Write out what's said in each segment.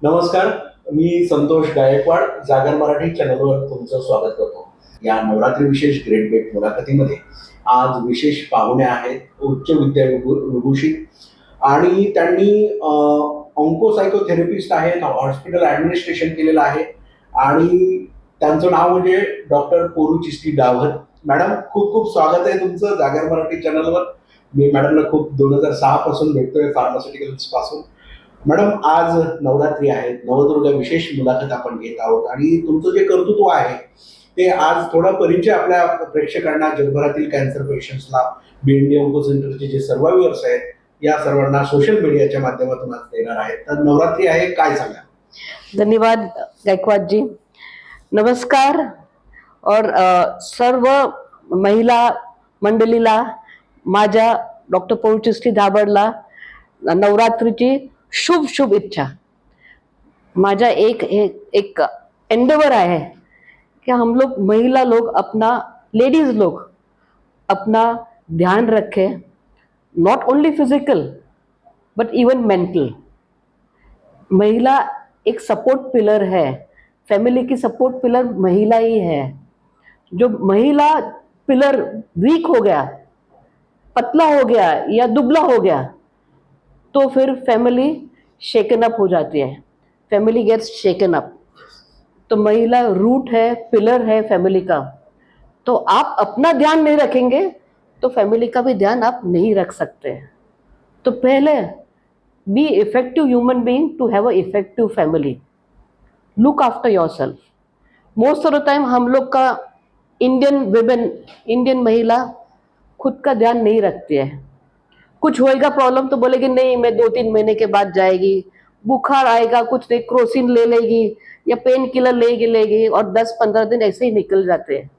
नमस्कार. मी संतोष गायकवाड जागर मराठी चॅनलवर तुमचं स्वागत करतो. या नवरात्री विशेष ग्रेट बेट मुलाखतीमध्ये आज विशेष पाहुणे आहेत उच्च विभूषित आणि त्यांनी ऑन्कोसायकोथेरपिस्ट आहेत, हॉस्पिटल ॲडमिनिस्ट्रेशन केलेलं आहे आणि त्यांचं नाव म्हणजे डॉक्टर पोरू चिस्ती डाव्हर. मॅडम, खूप खूप स्वागत आहे तुमचं जागर मराठी चॅनलवर. मी मॅडमला खूप 2006 पासून भेटतोय, फार्मास्युटिकल्स पासून. मॅडम, आज नवरात्री आहे, नवदुर्गा विशेष मुलाखत आपण घेत आहोत आणि तुमचं जे कर्तृत्व आहे ते आज थोडा परिचय आपल्या प्रेक्षकांना, जगभरातील कॅन्सर पेशंट्सला, बीएनडी ऑन्को सेंटरचे जे सर्वायव्हर्स आहेत या सर्वांना सोशल मीडियाच्या माध्यमातून आज देणार आहेत. तर नवरात्री आहे, काय सांगा? धन्यवाद गायकवाड जी. नमस्कार. और सर्व महिला मंडळीला माझ्या डॉक्टर पोरू चिस्ती डाव्हरला नवरात्रीची शुभ शुभ इच्छा. माझा एक एक एंडेवर है कि हम लोग महिला लोग अपना लेडीज लोग अपना ध्यान रखें, not only physical but even mental. महिला एक सपोर्ट पिलर है, फैमिली की सपोर्ट पिलर महिला ही है. जो महिला पिलर वीक हो गया, पतला हो गया या दुबला हो गया तो फिर फैमिली शेकन अप हो जाती है, फैमिली गेट्स शेकन अप. तो महिला रूट है, पिलर है फैमिली का. तो आप अपना ध्यान नहीं रखेंगे तो फैमिली का भी ध्यान आप नहीं रख सकते. तो पहले be effective human being to have a effective family. Look after yourself. Most of the time हम लोग का इंडियन विमेन, इंडियन महिला खुद का ध्यान नहीं रखती है. कुछ होएगा प्रॉब्लम तो बोलेगी नहीं, मैं 2-3 महीने के बाद जाएगी. बुखार आएगा, कुछ नहीं, क्रोसिन ले लेगी या पेन किलर लेगी और 10-15 दिन ऐसे ही निकल जाते हैं.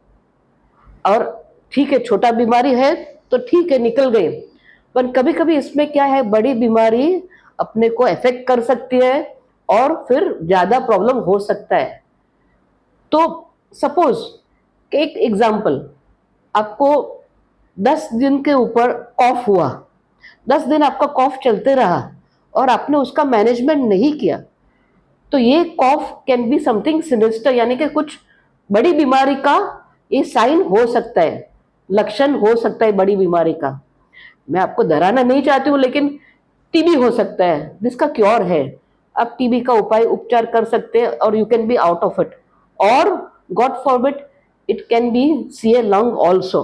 और ठीक है, छोटा बीमारी है तो ठीक है, निकल गए. पर कभी कभी इसमें क्या है, बड़ी बीमारी अपने को इफेक्ट कर सकती है और फिर ज्यादा प्रॉब्लम हो सकता है. तो सपोज एक एग्जाम्पल, आपको 10 दिन के ऊपर कॉफ हुआ, 10 दिन आपका कॉफ चलते रहा और आपने उसका मैनेजमेंट नहीं किया, तो ये कॉफ कैन बी समथिंग सिनिस्टर, यानी कि कुछ बड़ी बीमारी का ये साइन हो सकता है, लक्षण हो सकता है बड़ी बीमारी का. मैं आपको डराना नहीं चाहती हूँ, लेकिन टीबी हो सकता है जिसका क्योर है. आप टीबी का उपचार कर सकते हैं और you can be out of it. और god forbid it can be see a lung also.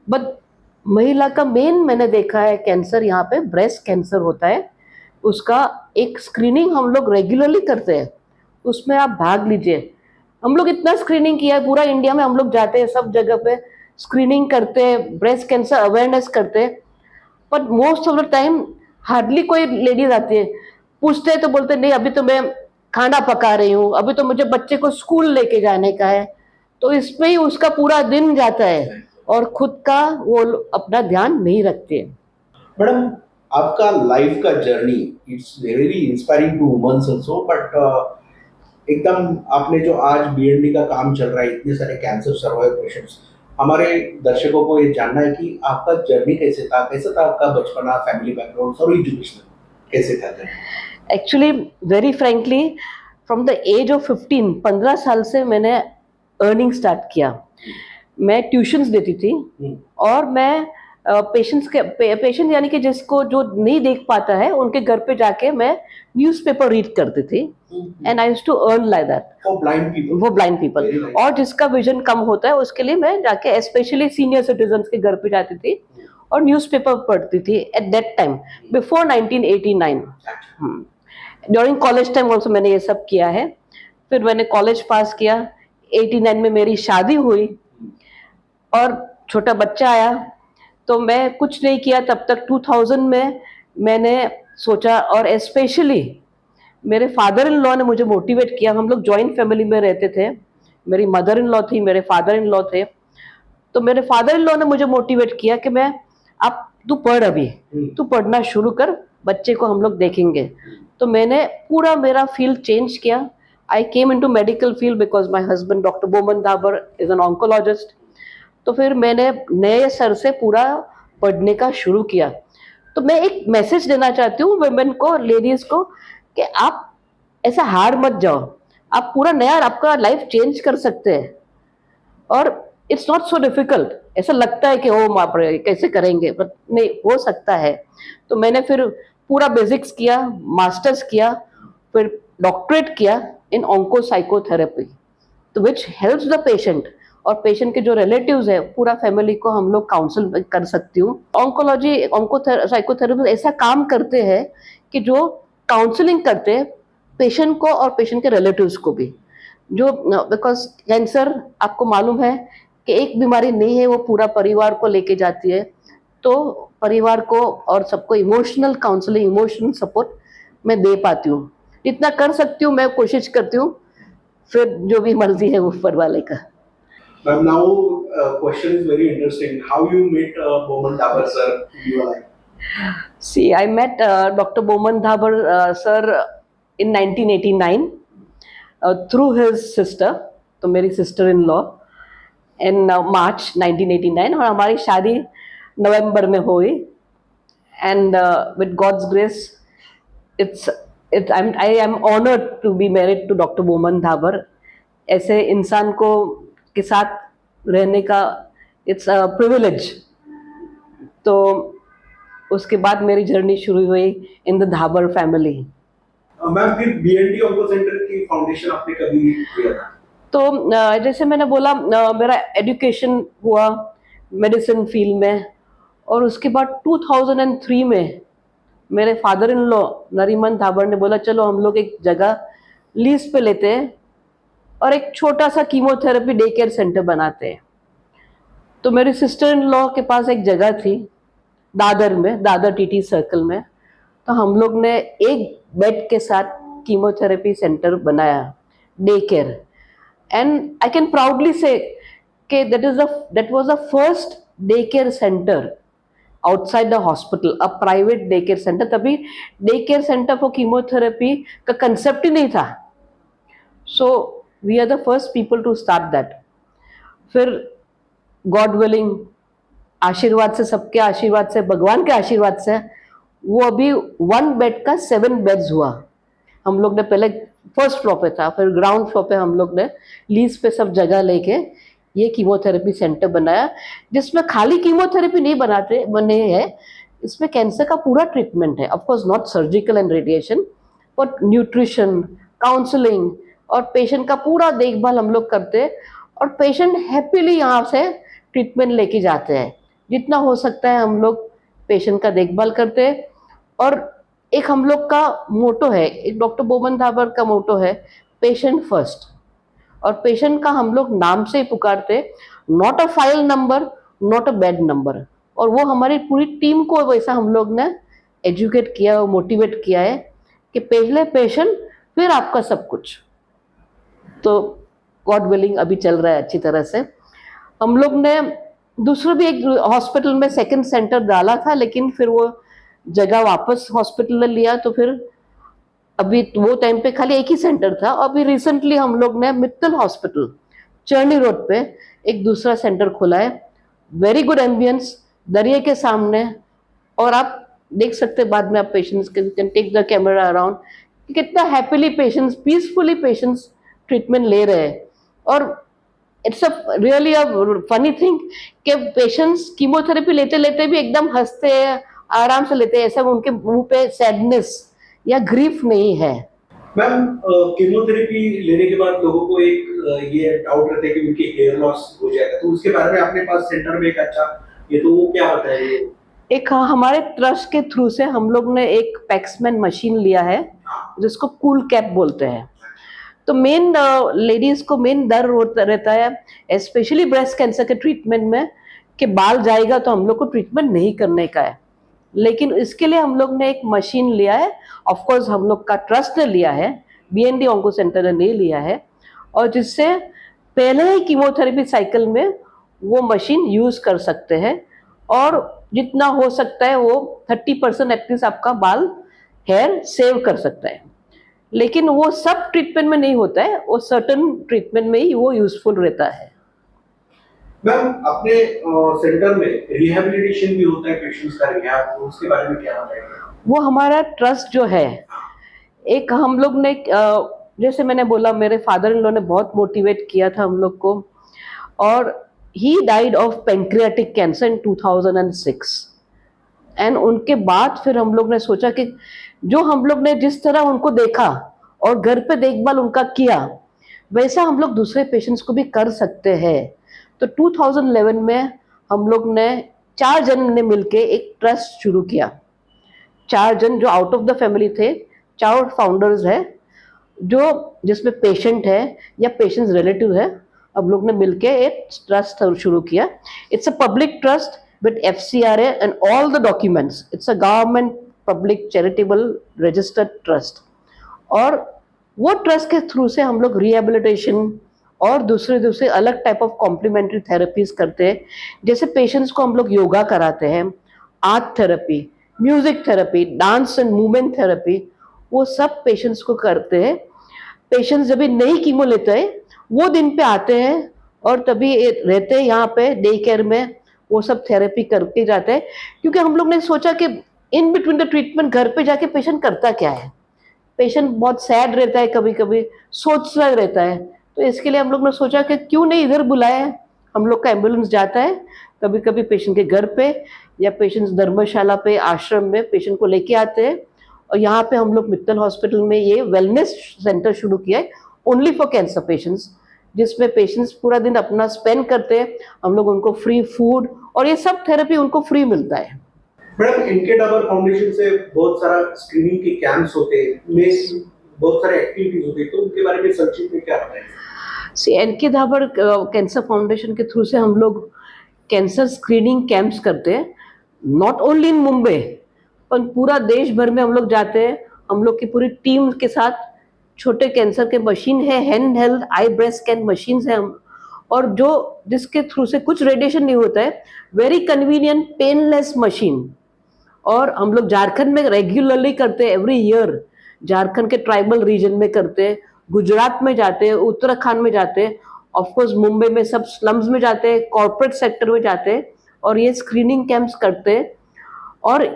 But महिला का मेन मैंने देखा है कैंसर, यहाँ पे ब्रेस्ट कैंसर होता है. उसका एक स्क्रीनिंग हम लोग रेगुलरली करते हैं, उसमें आप भाग लीजिए. हम लोग इतना स्क्रीनिंग किया है, पूरा इंडिया में हम लोग जाते हैं, सब जगह पे स्क्रीनिंग करते हैं, ब्रेस्ट कैंसर अवेयरनेस करते हैं. But most of the time hardly कोई लेडीज आती है, पूछते हैं तो बोलते नहीं, अभी तो मैं खाना पका रही हूँ, अभी तो मुझे बच्चे को स्कूल लेके जाने का है. तो इसमें ही उसका पूरा दिन जाता है और खुद का वो अपना ध्यान नहीं रखते हैं. मॅडम, आपका लाइफ का journey it's very inspiring to womans also, but एकदम आपने जो आज बीएनडी का काम चल रहा है, इतने सारे कैंसर सर्वाइव पेशेंट्स, हमारे दर्शकों को ये जानना है कि आपका जर्नी कैसे था, कैसा था आपका बचपना, फैमिली बैकग्राउंड और एजुकेशन कैसे था journey? Actually very frankly, from the age of 15 साल से मैंने अर्निंग स्टार्ट किया. मैं ट्यूशन्स देती थी और मैं पेशेंट यानी कि जिसको जो नहीं देख पाता है उनके घर पे जाके मैं न्यूज़पेपर रीड करती थी. And I used to earn like that. For blind people. वो ब्लाइंड पीपल. और जिसका विजन कम होता है उसके लिए मैं जाके स्पेशली सीनियर सिटीजन्स के घर पे जाती थी और न्यूज़पेपर पढ़ती थी at that time, before 1989. During college time also मैंने ये सब किया है. फिर मैंने कॉलेज पास किया, 89 में मेरी शादी हुई और छोटा बच्चा आया. तो मैं कुछ नहीं किया तब तक. 2000 में मैंने सोचा, और स्पेशली मेरे फादर इन लॉ ने मुझे मोटिवेट किया. हम लोग जॉइंट फैमिली में रहते थे, मेरी मदर इन लॉ थी, मेरे फादर इन लॉ थे. तो मेरे फादर इन लॉ ने मुझे मोटिवेट किया कि मैं, अब तू पढ़, अभी तू पढ़ना शुरू कर, बच्चे को हम लोग देखेंगे. तो मैंने पूरा मेरा फील्ड चेंज किया. I came into medical field because my husband doctor Boman Dabar is an oncologist. तो फिर मैंने नए सर से पूरा पढ़ने का शुरू किया. तो मैं एक मैसेज देना चाहती हूँ वुमेन को, लेडीज को, कि आप ऐसा हार मत जाओ, आप पूरा नया आपका लाइफ चेंज कर सकते हैं। और इट्स नॉट सो डिफिकल्ट, ऐसा लगता है कि ओ बाप रे कैसे करेंगे, बट नहीं, हो सकता है। तो मैंने फिर पूरा बेसिक्स किया, मास्टर्स किया, फिर डॉक्टरेट किया इन ऑन्कोसाइकोथेरेपी, तो विच हेल्प्स द पेशेंट। और पेशेंट के जो रिलेटिव्स है, पूरा फैमिली को हम लोग काउंसल कर सकती हूँ। ऑन्कोलॉजी साइकोथेरेपी ऐसा काम करते हैं कि जो काउंसलिंग करते हैं पेशेंट को और पेशेंट के रिलेटिव्स को भी। जो बिकॉज कैंसर आपको मालूम है कि एक बीमारी नहीं है, वो पूरा परिवार को लेके जाती है। तो परिवार को और सबको इमोशनल काउंसलिंग, इमोशनल सपोर्ट मैं दे पाती हूँ, जितना कर सकती हूँ मैं कोशिश करती हूँ, फिर जो भी मर्जी है वो ऊपर वाले का। Ma'am, now question is very interesting. How you met Boman Dabar sir in your life? See, I met Dr. Boman Dhabar sir in 1989 through his sister, तो मेरी सिस्टर इन लॉ, इन मार्च 1989, और हमारी शादी नवंबर में हुई। And with god's grace it's I am honoured to be married to doctor Boman Dhabar. ऐसे इंसान को के साथ रहने का इट्स अ प्रिविलेज। तो उसके बाद मेरी जर्नी शुरू हुई इन द धाबर फैमिली। मैम, फिर बीएनडी ऑन्को सेंटर की फाउंडेशन आपने कभी किया था? तो जैसे मैंने बोला, मेरा एजुकेशन हुआ मेडिसिन फील्ड में, और उसके बाद 2003 में मेरे फादर इन लॉ नरीमन धाबर ने बोला चलो हम लोग एक जगह लीज पे लेते हैं और एक छोटा सा कीमोथेरेपी डे केयर सेंटर बनाते हैं। तो मेरी सिस्टर इन लॉ के पास एक जगह थी दादर में, दादर टीटी सर्कल में। तो हम लोग ने एक बेड के साथ कीमोथेरेपी सेंटर बनाया, day care. And I can proudly से that was the first daycare center outside the hospital, a private daycare center। तभी daycare center for chemotherapy का concept ही नहीं था। So we are the first people to start that। फिर God willing, आशीर्वाद से, सबके आशीर्वाद से, भगवान के आशीर्वाद से, वो अभी 1 बेड का 7 बेड्स हुआ। हम लोग ने पहले फर्स्ट फ्लोर पे था, फिर ग्राउंड फ्लोर पे हम लोग ने लीज पे सब जगह लेके ये कीमोथेरेपी सेंटर बनाया, जिसमें खाली कीमोथेरेपी नहीं बने हैं, इसमें कैंसर का पूरा ट्रीटमेंट है। Of course not surgical and radiation, but nutrition, counselling और पेशेंट का पूरा देखभाल हम लोग करते हैं। और पेशेंट हैप्पीली यहाँ से ट्रीटमेंट लेके जाते हैं। जितना हो सकता है हम लोग पेशेंट का देखभाल करते हैं। और एक हम लोग का मोटो है, एक डॉक्टर बोमन धाबर का मोटो है, पेशेंट फर्स्ट। और पेशेंट का हम लोग नाम से ही पुकारते, not a file number, not a bed number. और वो हमारी पूरी टीम को वैसा हम लोग ने एजुकेट किया और मोटिवेट किया है कि पहले पेशेंट फिर आपका सब कुछ। तो गॉड विलिंग अभी चल रहा है अच्छी तरह से। हम लोग ने दूसरा भी एक हॉस्पिटल में सेकंड सेंटर डाला था, लेकिन फिर वो जगह वापस हॉस्पिटल में लिया, तो फिर अभी वो टाइम पे खाली एक ही सेंटर था। अभी रिसेंटली हम लोग ने मित्तल हॉस्पिटल चर्नी रोड पे एक दूसरा सेंटर खोला है। वेरी गुड एम्बियंस, दरिया के सामने। और आप देख सकते हैं बाद में, आप patients can take the camera around, कितना happily patients, peacefully patients treatment ले रहे हैं। और it's a really a funny thing कि पेशेंट्स कीमोथेरेपी लेते लेते भी एकदम हंसते हैं, आराम से लेते हैं, ऐसा उनके मुंह पे सैडनेस या ग्रीफ नहीं है। मैम, कीमोथेरेपी लेने के बाद लोगों को एक ये डाउट रहता है कि उनकी हेयर लॉस हो जाएगा, तो उसके बारे में अपने पास सेंटर में एक अच्छा, ये तो वो क्या होता है ये? एक हमारे ट्रस्ट के थ्रू से हम लोग ने एक पैक्समैन मशीन लिया है, जिसको कूल कैप बोलते हैं। तो मेन लेडीज को मेन डर रहता है स्पेशली ब्रेस्ट कैंसर के ट्रीटमेंट में कि बाल जाएगा तो हम लोग को ट्रीटमेंट नहीं करने का है। लेकिन इसके लिए हम लोग ने एक मशीन लिया है। ऑफ कोर्स हम लोग का ट्रस्ट ने लिया है, बीएनडी ऑन्को सेंटर ने नहीं लिया है। और जिससे पहले ही कीमोथेरेपी साइकिल में वो मशीन यूज कर सकते हैं। और जितना हो सकता है वो 30% एटलीस्ट आपका बाल हेयर सेव कर सकता है। लेकिन वो सब ट्रीटमेंट में नहीं होता है, वो सर्टन ट्रीटमेंट में ही वो यूजफुल रहता है। मैम, अपने सेंटर में रिहैबिलिटेशन भी होता है, पेशेंट्स का रिहैब, तो उसके बारे में क्या बताएंगे? वो हमारा ट्रस्ट जो है, एक हम लोग ने जैसे मैंने बोला, मेरे फादर इन लॉ ने बहुत मोटिवेट किया था हम लोग को, और he died of pancreatic cancer in 2006। And उनके बाद फिर हम लोग ने सोचा कि जो हम लोग ने जिस तरह उनको देखा और घर पे देखभाल उनका किया, वैसा हम लोग दूसरे पेशेंट्स को भी कर सकते हैं। तो 2011 में हम लोग ने 4 जन ने मिलके एक ट्रस्ट शुरू किया। 4 जन जो आउट ऑफ द फैमिली थे, 4 फाउंडर्स है, जो जिसमें पेशेंट है या पेशेंट्स रिलेटिव है, हम लोग ने मिलके एक ट्रस्ट शुरू किया। It's a public trust with FCRA and all the documents. It's a government public charitable registered trust. और वो ट्रस्ट के थ्रू से हम लोग रिहेबिलिटेशन और दूसरे दूसरे अलग टाइप ऑफ कॉम्प्लीमेंट्री थेरेपीज करते हैं। जैसे पेशेंट्स को हम लोग योगा कराते हैं, art therapy, music therapy, dance and movement therapy, वो सब पेशेंट्स को करते हैं। पेशेंट्स जब भी नई कीमो लेते हैं, वो दिन पे आते हैं और तभी रहते हैं यहाँ पे डे केयर में, वो सब थेरेपी करके जाते हैं। क्योंकि हम लोग ने सोचा कि इन बिटवीन द ट्रीटमेंट घर पे जाके पेशेंट करता क्या है। पेशेंट बहुत सैड रहता है, कभी कभी सोचता रहता है, तो इसके लिए हम लोग ने सोचा कि क्यों नहीं इधर बुलाए। हम लोग का एम्बुलेंस जाता है कभी कभी पेशेंट के घर पे, या पेशेंट्स धर्मशाला पे, आश्रम में पेशेंट को लेके आते हैं। और यहाँ पे हम लोग मित्तल हॉस्पिटल में ये वेलनेस सेंटर शुरू किया है ओनली फॉर कैंसर पेशेंट्स, जिसमें पेशेंट्स पूरा दिन अपना स्पेंड करते हैं। हम लोग उनको फ्री फूड और ये सब थेरेपी उनको फ्री मिलता है। मैडम, इनके डाबर फाउंडेशन से बहुत सारा स्क्रीनिंग के कैंप्स होते हैं, में बहुत सारे एक्टिविटीज होती है, तो उनके बारे में संक्षिप्त में क्या बताएं? सी एनके धाबर कैंसर फाउंडेशन के थ्रू से हम लोग कैंसर स्क्रीनिंग कैंप्स करते हैं, नॉट ओनली इन मुंबई, पर पूरा देश भर में हम लोग जाते हैं। हम लोग की पूरी टीम के साथ छोटे कैंसर के मशीन है, हैंड हेल्ड आई ब्रेस्ट स्कैन मशीन्स है, और जो जिसके थ्रू से कुछ रेडिएशन नहीं होता है, वेरी कन्वीनियंट पेनलेस मशीन। और हम लोग झारखंड में रेगुलरली करते हैं, एवरी ईयर झारखंड के ट्राइबल रीजन में करते हैं, गुजरात में जाते हैं, उत्तराखंड में जाते हैं, ऑफकोर्स मुंबई में सब स्लम्स में जाते हैं, कॉर्पोरेट सेक्टर में जाते हैं, और ये स्क्रीनिंग कैंप्स करते हैं। और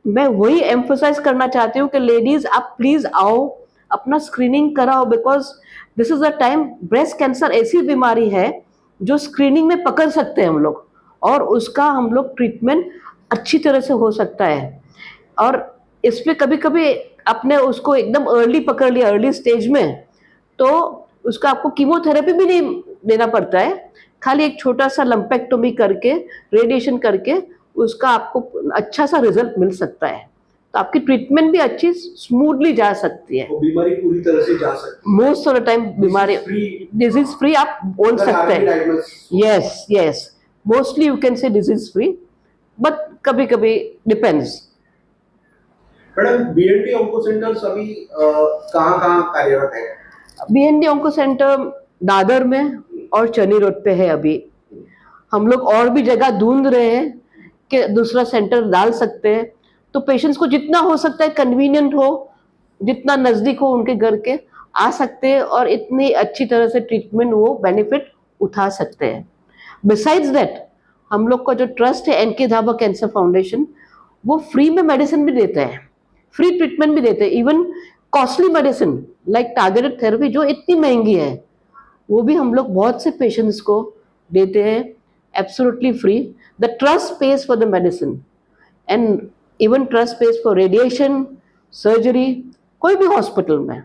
मैं वही एम्फोसाइज करना चाहती हूँ कि लेडीज आप प्लीज आओ, अपना स्क्रीनिंग कराओ, because this is the time. Breast cancer ऐसी बीमारी है जो स्क्रीनिंग में पकड़ सकते हैं हम लोग, और उसका हम लोग ट्रीटमेंट अच्छी तरह से हो सकता है। और इसमें कभी कभी अपने उसको एकदम अर्ली पकड़ लिया, अर्ली स्टेज में, तो उसका आपको कीमोथेरेपी भी नहीं देना पड़ता है, खाली एक छोटा सा लंपेक्टोमी करके, रेडिएशन करके उसका आपको अच्छा सा रिजल्ट मिल सकता है। तो आपकी ट्रीटमेंट भी अच्छी स्मूथली जा सकती है, वो बीमारी पूरी तरह से जा सकती मोस्ट ऑफ द टाइम बीमारी डिजीज फ्री आप बोल सकते हैं। Yes yes, mostly you can say disease free, but कभी कभी depends. Madam, BNT onco centres अभी कहाँ कार्यरत है? BNT ऑन्को सेंटर दादर में और चनी रोड पे है अभी। हम लोग और भी जगह ढूंढ रहे हैं कि दूसरा सेंटर डाल सकते हैं, तो पेशेंट्स को जितना हो सकता है कन्वीनियंट हो, जितना नज़दीक हो उनके घर के, आ सकते हैं और इतनी अच्छी तरह से ट्रीटमेंट वो बेनिफिट उठा सकते हैं। बिसाइड्स दैट, हम लोग का जो ट्रस्ट है एनके धाबा कैंसर फाउंडेशन, वो फ्री में मेडिसिन भी देते हैं, फ्री ट्रीटमेंट भी देते हैं, even costly medicine like targeted therapy जो इतनी महंगी है, वो भी हम लोग बहुत से पेशेंट्स को देते हैं absolutely free. The trust page for the medicine and even trust page for radiation, surgery. कोई भी हॉस्पिटल में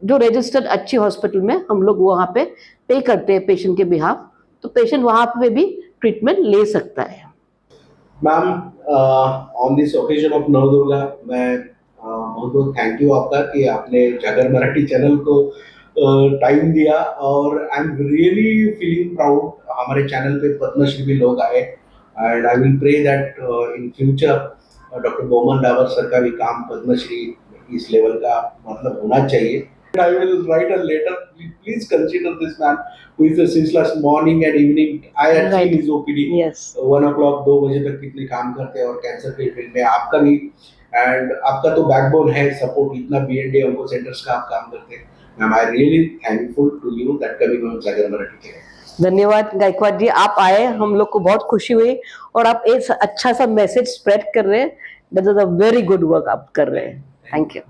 जो रजिस्टर्ड अच्छी हॉस्पिटल में हम लोग वहाँ पे पे करते हैं पेशेंट के बिहाफ, तो पेशेंट वहाँ पे भी ट्रीटमेंट ले सकता है। Ma'am, on this occasion of Navdurga, मैं बहुत बहुत थैंक यू आपका कि आपने जागर मराठी चैनल को टाइम दिया, और I am really feeling proud. हमारे चैनल पे पद्मश्री भी लोग आए, and I will pray that in future doctor Boman Dawar sir का भी काम पद्मश्री इस लेवल का मतलब होना चाहिए। I will write a letter. Please consider this man who is since last morning and evening. I had seen his OPD. Yes. 1 o'clock 2 बजे तक कितने काम करते हैं, और कैंसर के फील्ड में आपका भी, एंड आपका तो बैकबोन है सपोर्ट, इतना BNT ऑन्को सेंटर्स का आप काम करते हैं। Ma'am, I really thankful to you that coming on Jagar Marathi के। धन्यवाद गायकवाड जी, आप आए, हम लोग को बहुत खुशी हुई, और आप एक अच्छा सा मैसेज स्प्रेड कर रहे हैं। That is a very good work आप कर रहे हैं। Thank you.